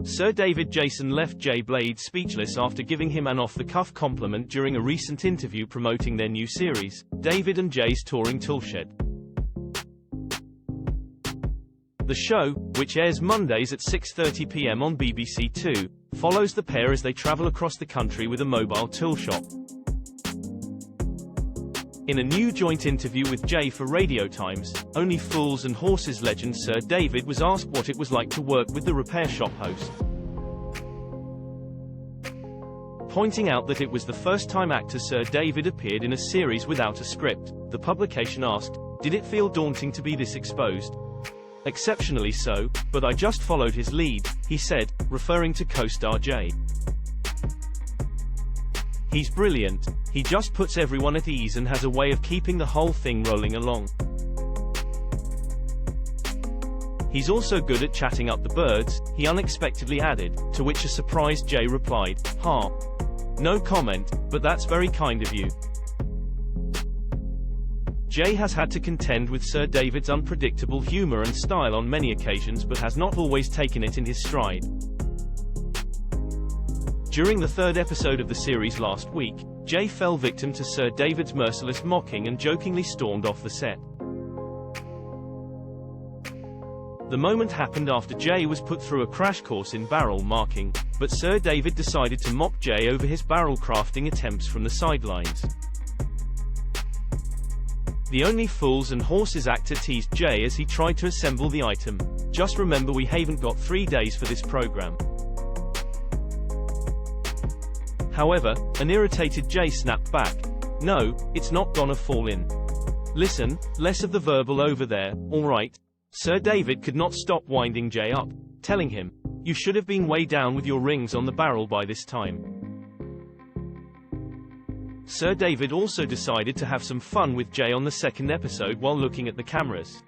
Sir David Jason left Jay Blade speechless after giving him an off-the-cuff compliment during a recent interview promoting their new series, David and Jay's Touring Toolshed. The show, which airs Mondays at 6:30 p.m. on BBC Two, follows the pair as they travel across the country with a mobile tool shop. In a new joint interview with Jay for Radio Times, Only Fools and Horses legend Sir David was asked what it was like to work with the repair shop host. Pointing out that it was the first time actor Sir David appeared in a series without a script, the publication asked, "Did it feel daunting to be this exposed?" "Exceptionally so, but I just followed his lead," he said, referring to co-star Jay. "He's brilliant. He just puts everyone at ease and has a way of keeping the whole thing rolling along. He's also good at chatting up the birds," he unexpectedly added, to which a surprised Jay replied, "Ha. No comment, but that's very kind of you." Jay has had to contend with Sir David's unpredictable humor and style on many occasions but has not always taken it in his stride. During the third episode of the series last week, Jay fell victim to Sir David's merciless mocking and jokingly stormed off the set. The moment happened after Jay was put through a crash course in barrel marking, but Sir David decided to mock Jay over his barrel crafting attempts from the sidelines. The Only Fools and Horses actor teased Jay as he tried to assemble the item. "Just remember, we haven't got 3 days for this program." However, an irritated Jay snapped back, "No, it's not gonna fall in. Listen, less of the verbal over there, alright?" Sir David could not stop winding Jay up, telling him, "You should have been way down with your rings on the barrel by this time." Sir David also decided to have some fun with Jay on the second episode while looking at the cameras.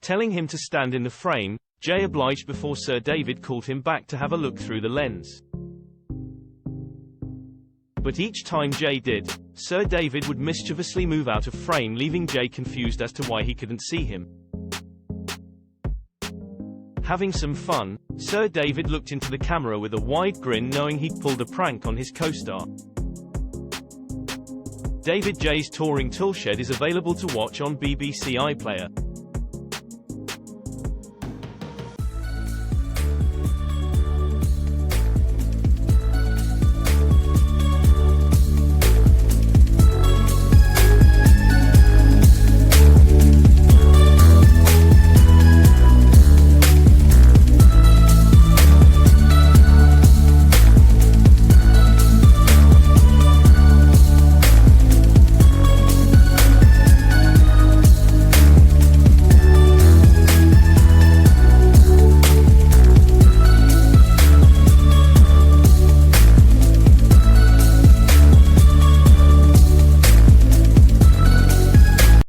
Telling him to stand in the frame, Jay obliged before Sir David called him back to have a look through the lens. But each time Jay did, Sir David would mischievously move out of frame, leaving Jay confused as to why he couldn't see him. Having some fun, Sir David looked into the camera with a wide grin, knowing he'd pulled a prank on his co-star. David Jay's Touring Toolshed is available to watch on BBC iPlayer.